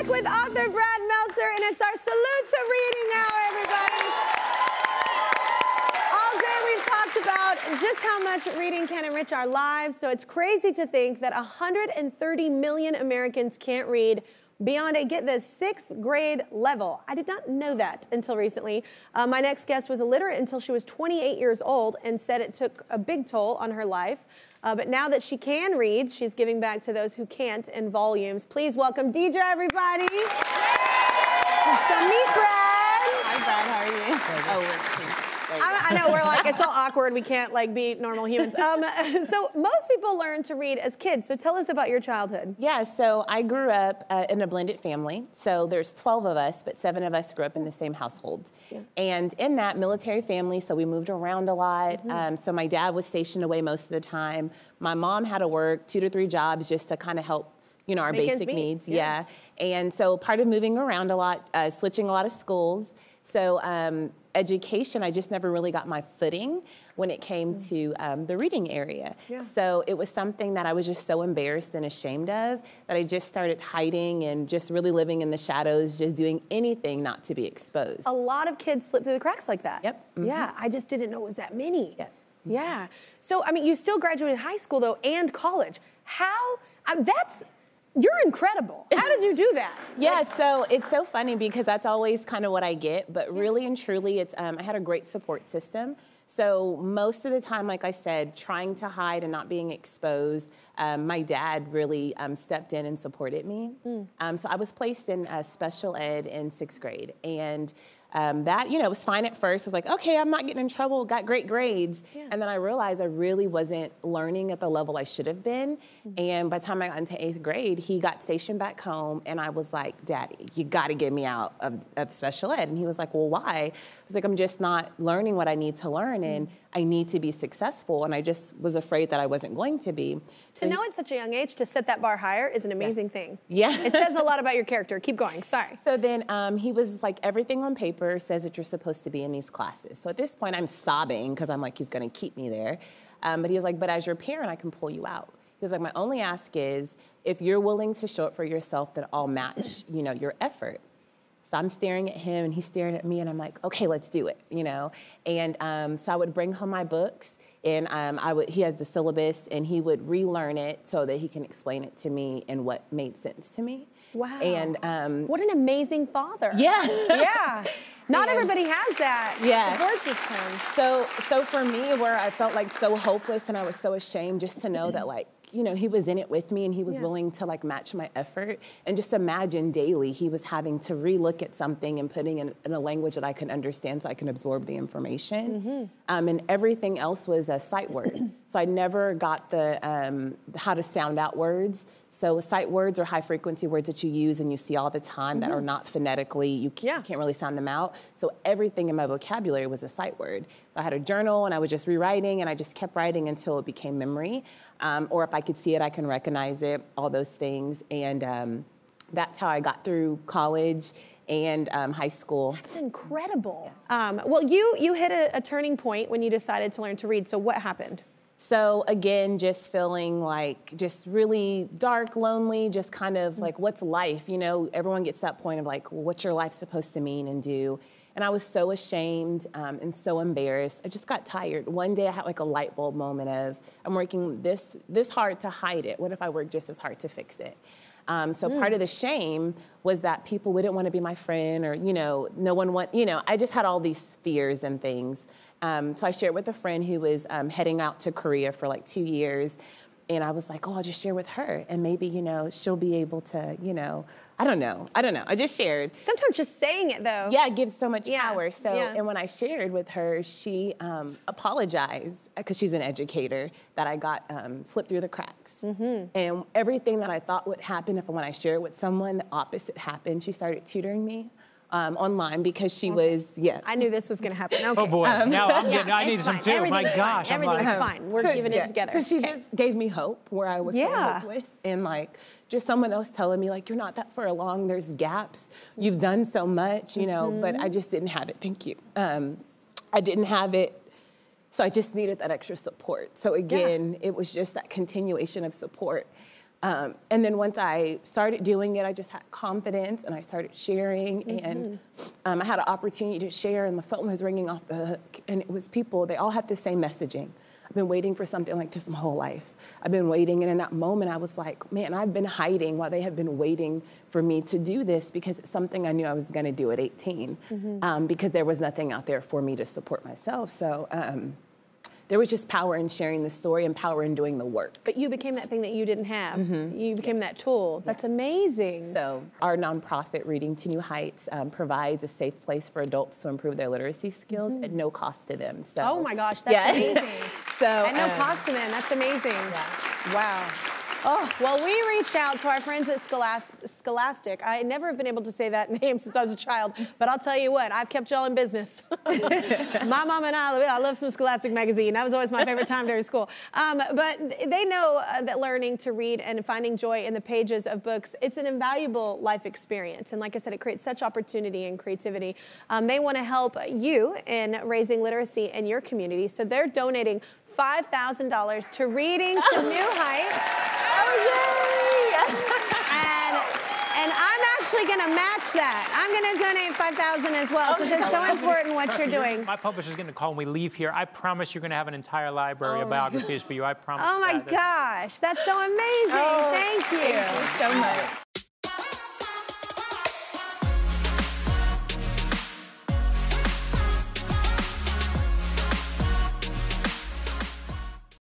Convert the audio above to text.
back with author Brad Meltzer, and it's our Salute to Reading Hour, everybody. All day we've talked about just how much reading can enrich our lives, so it's crazy to think that 130 million Americans can't read beyond get this, 6th grade level. I did not know that until recently. My next guest was illiterate until she was 28 years old and said it took a big toll on her life. But now that she can read, she's giving back to those who can't in volumes. Please welcome Deidre, everybody. So meet Brad. Hi, Brad. How are you? I know, we're like, it's all awkward. We can't like be normal humans. So most people learn to read as kids. So tell us about your childhood. Yeah, so I grew up in a blended family. So there's 12 of us, but 7 of us grew up in the same household. Yeah. And in that military family, so we moved around a lot. So my dad was stationed away most of the time. My mom had to work 2 to 3 jobs just to kind of help, you know, our basic needs. Yeah. And so part of moving around a lot, switching a lot of schools. So education, I just never really got my footing when it came to the reading area. Yeah. So it was something that I was just so embarrassed and ashamed of that I just started hiding and just really living in the shadows, just doing anything not to be exposed. A lot of kids slip through the cracks like that. Yep. Yeah, I just didn't know it was that many. Yeah. Yeah. So, I mean, you still graduated high school, though, and college. How, you're incredible. How did you do that? Yeah, so it's so funny because that's always kind of what I get, but really and truly, it's I had a great support system. So most of the time, like I said, trying to hide and not being exposed, my dad really stepped in and supported me. So I was placed in special ed in 6th grade, and that, you know, was fine at first. I was like, okay, I'm not getting in trouble, got great grades. Yeah. And then I realized I really wasn't learning at the level I should have been. And by the time I got into 8th grade, he got stationed back home, and I was like, Daddy, you gotta get me out of special ed. And he was like, well, why? I was like, I'm just not learning what I need to learn, and I need to be successful. And I just was afraid that I wasn't going to be. To know at such a young age, to set that bar higher is an amazing thing. Yeah. It says a lot about your character. Keep going, sorry. So then he was like, everything on paper says that you're supposed to be in these classes. So at this point, I'm sobbing because I'm like, he's gonna keep me there. But he was like, but as your parent, I can pull you out. He was like, my only ask is, if you're willing to show up for yourself, then I'll match, you know, your effort. So I'm staring at him, and he's staring at me, and I'm like, okay, let's do it, you know? And so I would bring home my books, and he has the syllabus, and he would relearn it so that he can explain it to me and what made sense to me. Wow. And what an amazing father. Yeah. Yeah. Not everybody has that support system. So for me, where I felt like so hopeless and I was so ashamed just to know that, like, you know, he was in it with me and he was willing to like match my effort. And just imagine daily he was having to relook at something and putting it in a language that I could understand so I can absorb the information. And everything else was a sight word. So I never got the how to sound out words. So sight words are high frequency words that you use and you see all the time that are not phonetically, you can't really sound them out. So everything in my vocabulary was a sight word. I had a journal and I was just rewriting, and I just kept writing until it became memory. Or if I could see it, I can recognize it, all those things. And that's how I got through college and high school. That's incredible. Well, you hit a turning point when you decided to learn to read. So what happened? So again, just feeling like just really dark, lonely, just kind of like, what's life? You know, everyone gets to that point of like, well, what's your life supposed to mean and do? And I was so ashamed and so embarrassed. I just got tired. One day I had like a light bulb moment of, I'm working this hard to hide it. What if I work just as hard to fix it? So part of the shame was that people wouldn't want to be my friend, or, you know, no one I just had all these fears and things. So I shared with a friend who was heading out to Korea for like 2 years. And I was like, oh, I'll just share with her. And maybe, you know, she'll be able to, you know, I don't know. I just shared. Sometimes just saying it, though. Yeah, it gives so much power. So, and when I shared with her, she apologized, because she's an educator, that I got slipped through the cracks. And everything that I thought would happen when I shared with someone, the opposite happened. She started tutoring me online because she was, I knew this was going to happen. Okay. Oh, boy. Now I'm getting, I need some too. My gosh. Everything's fine. We're keeping it together. So she just gave me hope where I was so hopeless. And like, just someone else telling me, like, you're not that far along. There's gaps. You've done so much, you know, but I just didn't have it. Thank you. I didn't have it. So I just needed that extra support. So again, it was just that continuation of support. And then once I started doing it, I just had confidence and I started sharing. And I had an opportunity to share and the phone was ringing off the hook. And it was people, they all had the same messaging. I've been waiting for something like this my whole life. I've been waiting, and in that moment, I was like, man, I've been hiding while they have been waiting for me to do this because it's something I knew I was gonna do at 18, because there was nothing out there for me to support myself. So there was just power in sharing the story and power in doing the work. But you became that thing that you didn't have. You became that tool. That's amazing. So our nonprofit, Reading to New Heights, provides a safe place for adults to improve their literacy skills at no cost to them. So, oh my gosh, that's amazing. So, at no cost to them, that's amazing. Wow. Oh, well, we reached out to our friends at Scholastic. I never have been able to say that name since I was a child, but I'll tell you what, I've kept y'all in business. My mom and I love some Scholastic magazine. That was always my favorite time during school. But they know that learning to read and finding joy in the pages of books, it's an invaluable life experience. And like I said, it creates such opportunity and creativity. They want to help you in raising literacy in your community. So they're donating $5,000 to Reading to New Heights. Oh, yay! And I'm actually going to match that. I'm going to donate $5,000 as well because it's so important what you're doing. My publisher's going to call when we leave here. I promise you're going to have an entire library of biographies for you. I promise. Oh my gosh, that's so amazing. Thank you. Thank you so much.